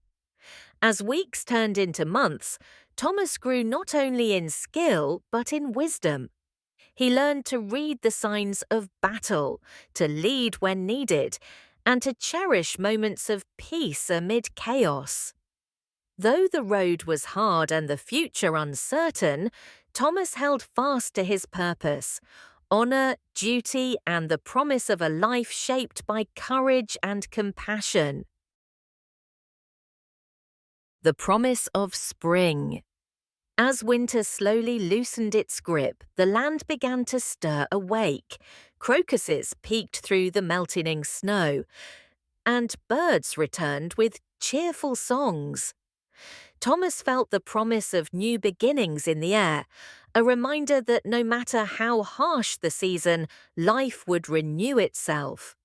As weeks turned into months, Thomas grew not only in skill but in wisdom. He learned to read the signs of battle, to lead when needed, and to cherish moments of peace amid chaos. Though the road was hard and the future uncertain, Thomas held fast to his purpose: honor, duty, and the promise of a life shaped by courage and compassion. The promise of spring. As winter slowly loosened its grip, the land began to stir awake. Crocuses peeked through the melting snow, and birds returned with cheerful songs. Thomas felt the promise of new beginnings in the air, a reminder that no matter how harsh the season, life would renew itself.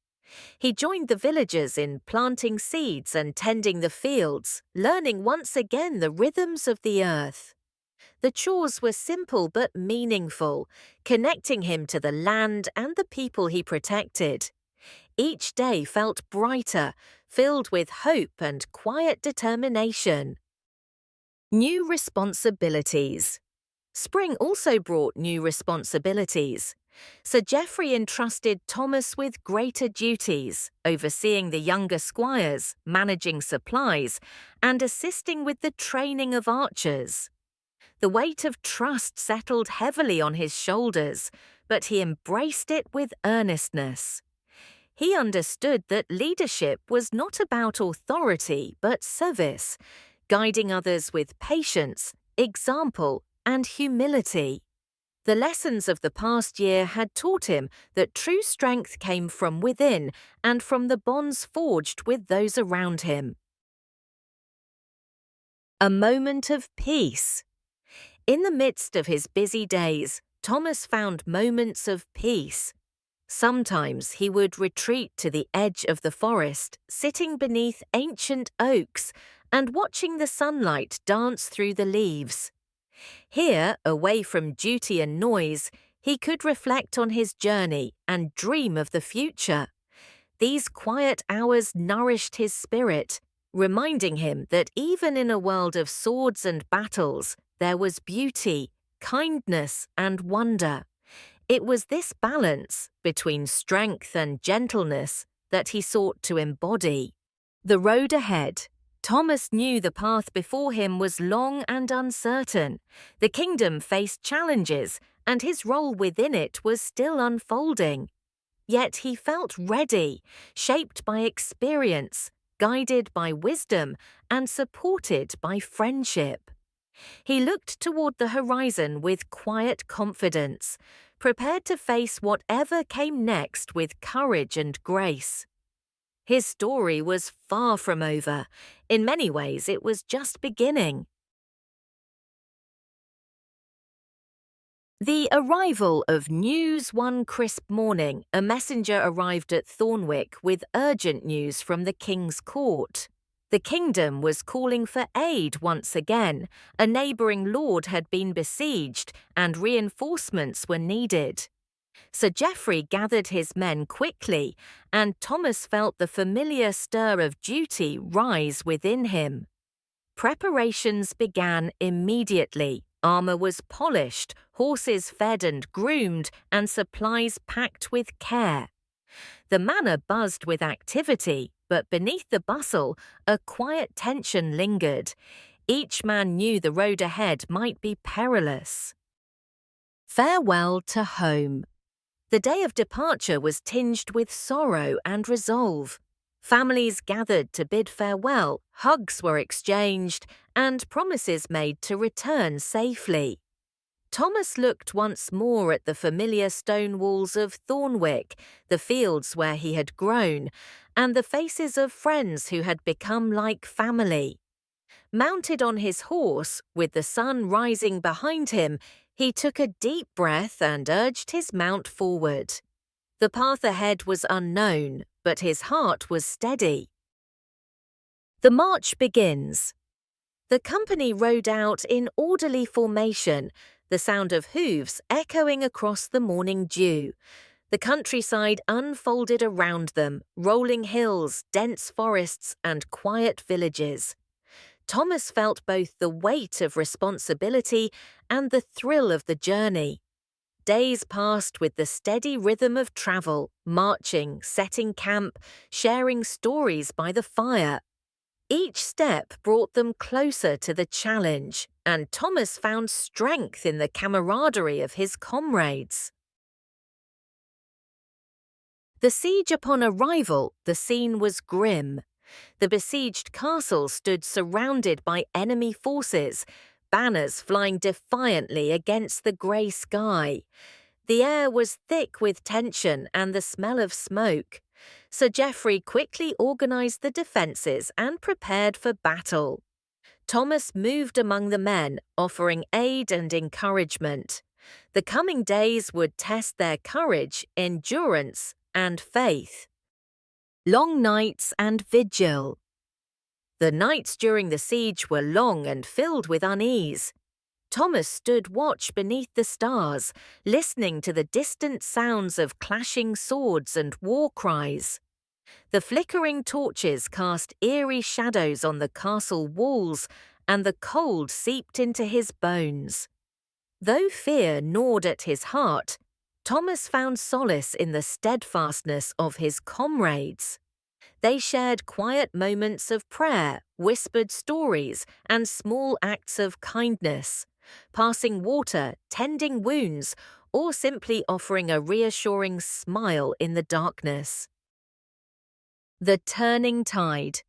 He joined the villagers in planting seeds and tending the fields, learning once again the rhythms of the earth. The chores were simple but meaningful, connecting him to the land and the people he protected. Each day felt brighter, filled with hope and quiet determination. New responsibilities. Spring also brought new responsibilities. Sir Geoffrey entrusted Thomas with greater duties, overseeing the younger squires, managing supplies, and assisting with the training of archers. The weight of trust settled heavily on his shoulders, but he embraced it with earnestness. He understood that leadership was not about authority but service, guiding others with patience, example, and humility. The lessons of the past year had taught him that true strength came from within and from the bonds forged with those around him. A moment of peace. In the midst of his busy days, Thomas found moments of peace. Sometimes he would retreat to the edge of the forest, sitting beneath ancient oaks and watching the sunlight dance through the leaves. Here, away from duty and noise, he could reflect on his journey and dream of the future. These quiet hours nourished his spirit, reminding him that even in a world of swords and battles, there was beauty, kindness, and wonder. It was this balance between strength and gentleness that he sought to embody. The road ahead. Thomas knew the path before him was long and uncertain. The kingdom faced challenges, and his role within it was still unfolding. Yet he felt ready, shaped by experience, guided by wisdom, and supported by friendship. He looked toward the horizon with quiet confidence, prepared to face whatever came next with courage and grace. His story was far from over. In many ways, it was just beginning. The arrival of news one crisp morning, a messenger arrived at Thornwick with urgent news from the king's court. The kingdom was calling for aid once again. A neighbouring lord had been besieged, and reinforcements were needed. Sir Geoffrey gathered his men quickly, and Thomas felt the familiar stir of duty rise within him. Preparations began immediately. Armour was polished, horses fed and groomed, and supplies packed with care. The manor buzzed with activity, but beneath the bustle, a quiet tension lingered. Each man knew the road ahead might be perilous. Farewell to home. The day of departure was tinged with sorrow and resolve. Families gathered to bid farewell, hugs were exchanged, and promises made to return safely. Thomas looked once more at the familiar stone walls of Thornwick, the fields where he had grown, and the faces of friends who had become like family. Mounted on his horse, with the sun rising behind him, he took a deep breath and urged his mount forward. The path ahead was unknown, but his heart was steady. The march begins. The company rode out in orderly formation, the sound of hooves echoing across the morning dew. The countryside unfolded around them, rolling hills, dense forests, and quiet villages. Thomas felt both the weight of responsibility and the thrill of the journey. Days passed with the steady rhythm of travel, marching, setting camp, sharing stories by the fire. Each step brought them closer to the challenge, and Thomas found strength in the camaraderie of his comrades. The siege upon arrival, the scene was grim. The besieged castle stood surrounded by enemy forces, banners flying defiantly against the grey sky. The air was thick with tension and the smell of smoke. Sir Geoffrey quickly organised the defences and prepared for battle. Thomas moved among the men, offering aid and encouragement. The coming days would test their courage, endurance, and faith. Long nights and vigil. The nights during the siege were long and filled with unease. Thomas stood watch beneath the stars, listening to the distant sounds of clashing swords and war cries. The flickering torches cast eerie shadows on the castle walls, and the cold seeped into his bones. Though fear gnawed at his heart, Thomas found solace in the steadfastness of his comrades. They shared quiet moments of prayer, whispered stories, and small acts of kindness, passing water, tending wounds, or simply offering a reassuring smile in the darkness. The turning tide.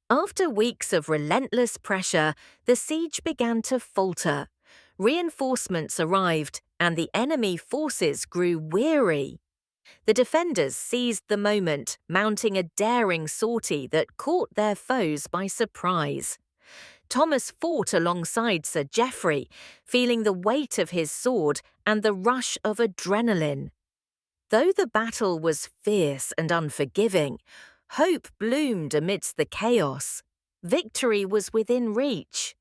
After weeks of relentless pressure, the siege began to falter. Reinforcements arrived, and the enemy forces grew weary. The defenders seized the moment, mounting a daring sortie that caught their foes by surprise. Thomas fought alongside Sir Geoffrey, feeling the weight of his sword and the rush of adrenaline. Though the battle was fierce and unforgiving, hope bloomed amidst the chaos. Victory was within reach.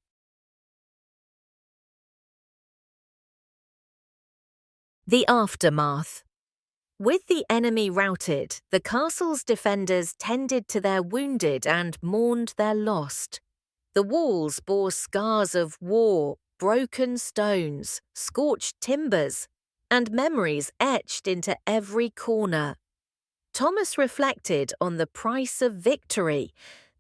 The aftermath. With the enemy routed, the castle's defenders tended to their wounded and mourned their lost. The walls bore scars of war, broken stones, scorched timbers, and memories etched into every corner. Thomas reflected on the price of victory,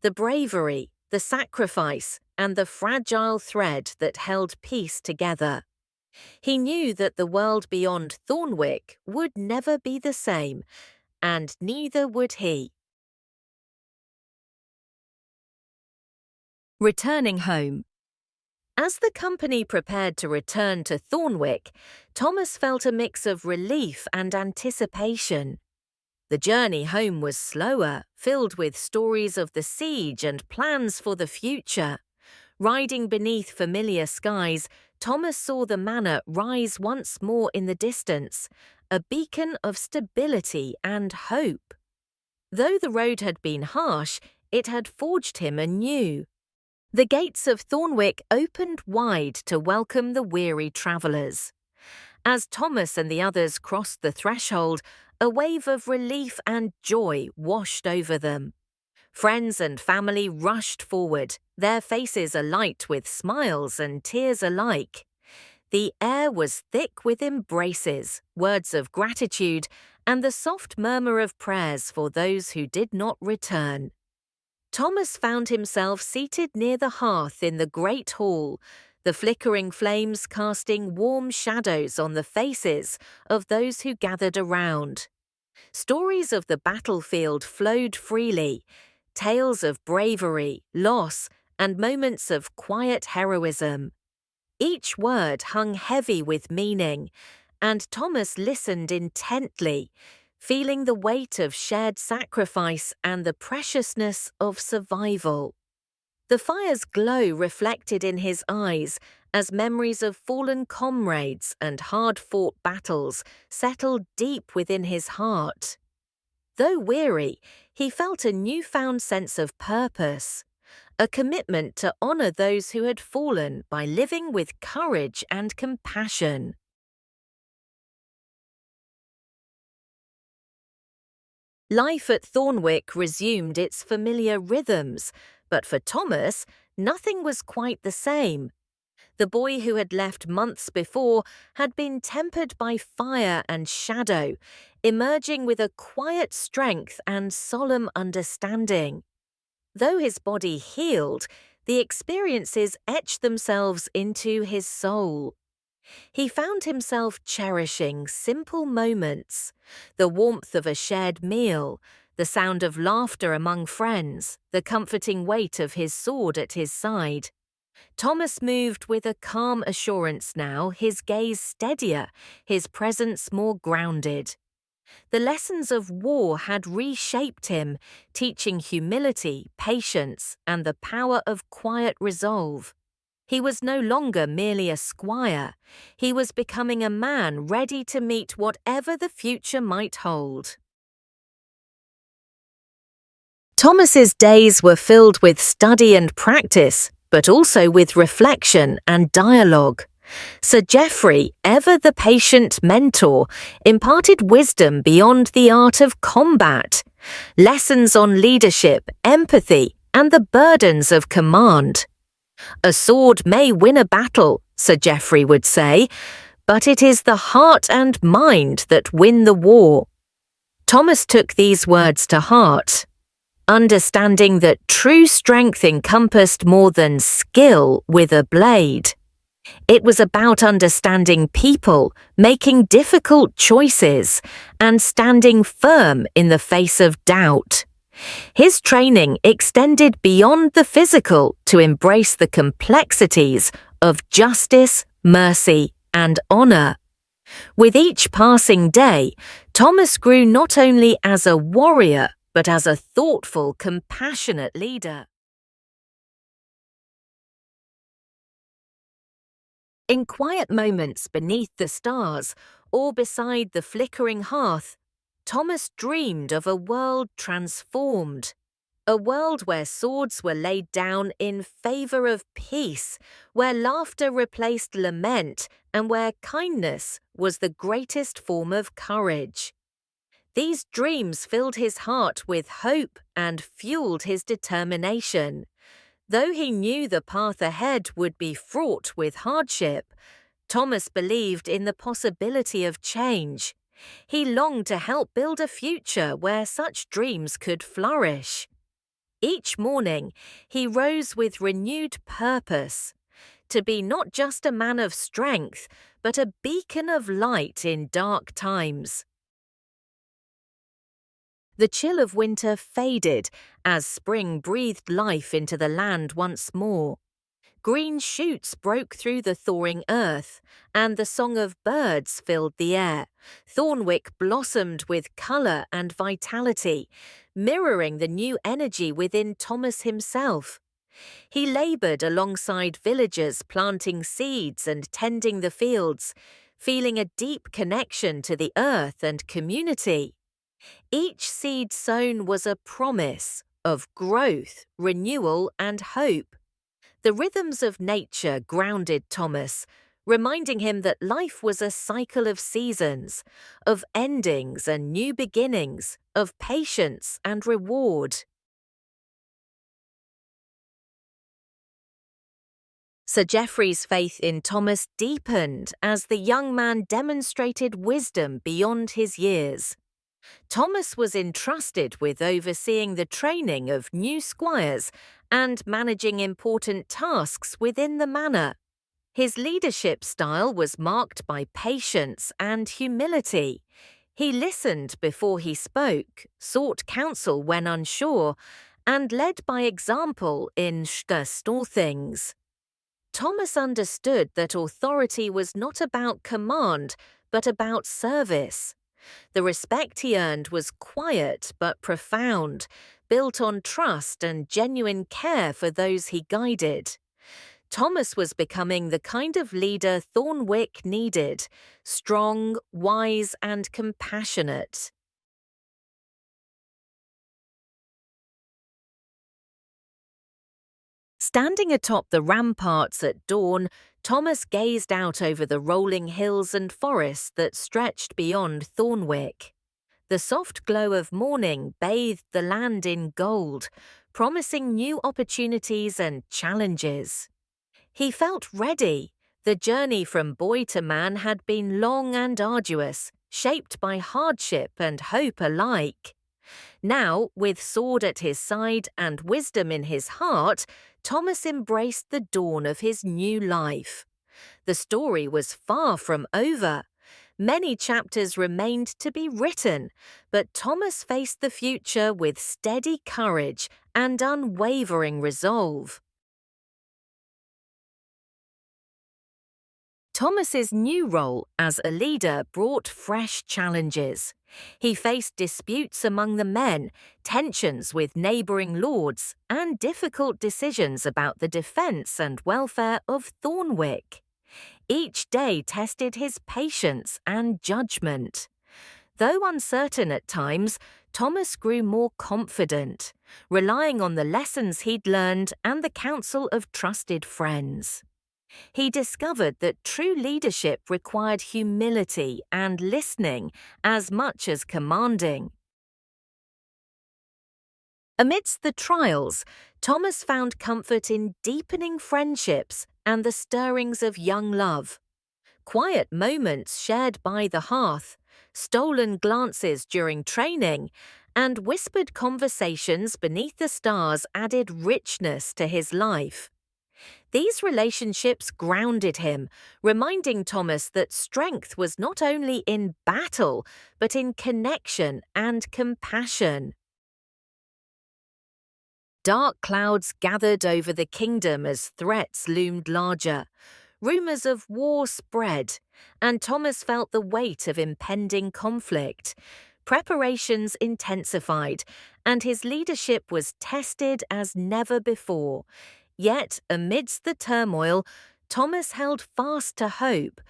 the bravery, the sacrifice, and the fragile thread that held peace together. He knew that the world beyond Thornwick would never be the same, and neither would he. Returning home. As the company prepared to return to Thornwick, Thomas felt a mix of relief and anticipation. The journey home was slower, filled with stories of the siege and plans for the future. Riding beneath familiar skies, Thomas saw the manor rise once more in the distance, a beacon of stability and hope. Though the road had been harsh, it had forged him anew. The gates of Thornwick opened wide to welcome the weary travellers. As Thomas and the others crossed the threshold, a wave of relief and joy washed over them. Friends and family rushed forward, their faces alight with smiles and tears alike. The air was thick with embraces, words of gratitude, and the soft murmur of prayers for those who did not return. Thomas found himself seated near the hearth in the great hall, the flickering flames casting warm shadows on the faces of those who gathered around. Stories of the battlefield flowed freely, tales of bravery, loss, and moments of quiet heroism. Each word hung heavy with meaning, and Thomas listened intently, feeling the weight of shared sacrifice and the preciousness of survival. The fire's glow reflected in his eyes as memories of fallen comrades and hard-fought battles settled deep within his heart. Though weary, he felt a newfound sense of purpose, a commitment to honor those who had fallen by living with courage and compassion. Life at Thornwick resumed its familiar rhythms, but for Thomas, nothing was quite the same. The boy who had left months before had been tempered by fire and shadow, emerging with a quiet strength and solemn understanding. Though his body healed, the experiences etched themselves into his soul. He found himself cherishing simple moments, the warmth of a shared meal, the sound of laughter among friends, the comforting weight of his sword at his side. Thomas moved with a calm assurance now, his gaze steadier, his presence more grounded. The lessons of war had reshaped him, teaching humility, patience, and the power of quiet resolve. He was no longer merely a squire. He was becoming a man ready to meet whatever the future might hold. Thomas's days were filled with study and practice, but also with reflection and dialogue. Sir Geoffrey, ever the patient mentor, imparted wisdom beyond the art of combat, lessons on leadership, empathy, and the burdens of command. A sword may win a battle, Sir Geoffrey would say, but it is the heart and mind that win the war. Thomas took these words to heart, understanding that true strength encompassed more than skill with a blade. It was about understanding people, making difficult choices, and standing firm in the face of doubt. His training extended beyond the physical to embrace the complexities of justice, mercy, and honor. With each passing day, Thomas grew not only as a warrior, but as a thoughtful, compassionate leader. In quiet moments beneath the stars, or beside the flickering hearth, Thomas dreamed of a world transformed. A world where swords were laid down in favour of peace, where laughter replaced lament, and where kindness was the greatest form of courage. These dreams filled his heart with hope and fueled his determination. Though he knew the path ahead would be fraught with hardship, Thomas believed in the possibility of change. He longed to help build a future where such dreams could flourish. Each morning, he rose with renewed purpose, to be not just a man of strength, but a beacon of light in dark times. The chill of winter faded as spring breathed life into the land once more. Green shoots broke through the thawing earth, and the song of birds filled the air. Thornwick blossomed with colour and vitality, mirroring the new energy within Thomas himself. He laboured alongside villagers planting seeds and tending the fields, feeling a deep connection to the earth and community. Each seed sown was a promise of growth, renewal, and hope. The rhythms of nature grounded Thomas, reminding him that life was a cycle of seasons, of endings and new beginnings, of patience and reward. Sir Geoffrey's faith in Thomas deepened as the young man demonstrated wisdom beyond his years. Thomas was entrusted with overseeing the training of new squires and managing important tasks within the manor. His leadership style was marked by patience and humility. He listened before he spoke, sought counsel when unsure, and led by example in small things. Thomas understood that authority was not about command, but about service. The respect he earned was quiet but profound, built on trust and genuine care for those he guided. Thomas was becoming the kind of leader Thornwick needed, strong, wise, and compassionate. Standing atop the ramparts at dawn, Thomas gazed out over the rolling hills and forests that stretched beyond Thornwick. The soft glow of morning bathed the land in gold, promising new opportunities and challenges. He felt ready. The journey from boy to man had been long and arduous, shaped by hardship and hope alike. Now, with sword at his side and wisdom in his heart, Thomas embraced the dawn of his new life. The story was far from over. Many chapters remained to be written, but Thomas faced the future with steady courage and unwavering resolve. Thomas's new role as a leader brought fresh challenges. He faced disputes among the men, tensions with neighbouring lords, and difficult decisions about the defence and welfare of Thornwick. Each day tested his patience and judgment. Though uncertain at times, Thomas grew more confident, relying on the lessons he'd learned and the counsel of trusted friends. He discovered that true leadership required humility and listening as much as commanding. Amidst the trials, Thomas found comfort in deepening friendships and the stirrings of young love. Quiet moments shared by the hearth, stolen glances during training, and whispered conversations beneath the stars added richness to his life. These relationships grounded him, reminding Thomas that strength was not only in battle, but in connection and compassion. Dark clouds gathered over the kingdom as threats loomed larger. Rumours of war spread, and Thomas felt the weight of impending conflict. Preparations intensified, and his leadership was tested as never before. Yet, amidst the turmoil, Thomas held fast to hope,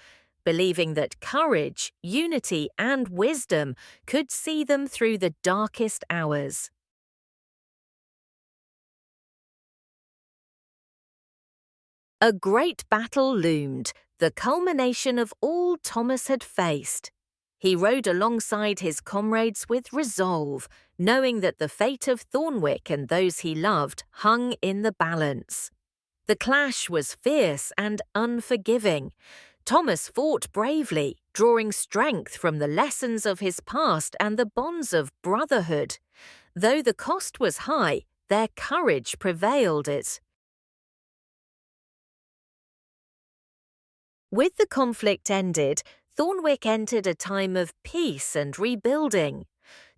believing that courage, unity, and wisdom could see them through the darkest hours. A great battle loomed, the culmination of all Thomas had faced. He rode alongside his comrades with resolve, knowing that the fate of Thornwick and those he loved hung in the balance. The clash was fierce and unforgiving. Thomas fought bravely, drawing strength from the lessons of his past and the bonds of brotherhood. Though the cost was high, their courage prevailed it. With the conflict ended, Thornwick entered a time of peace and rebuilding.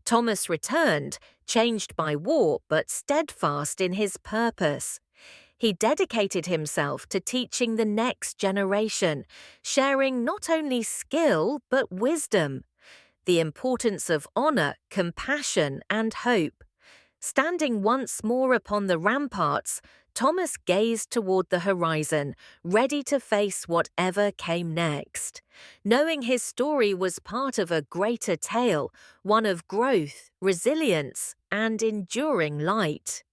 Thomas returned, changed by war but steadfast in his purpose. He dedicated himself to teaching the next generation, sharing not only skill but wisdom, the importance of honor, compassion, and hope. Standing once more upon the ramparts, Thomas gazed toward the horizon, ready to face whatever came next, knowing his story was part of a greater tale, one of growth, resilience, and enduring light.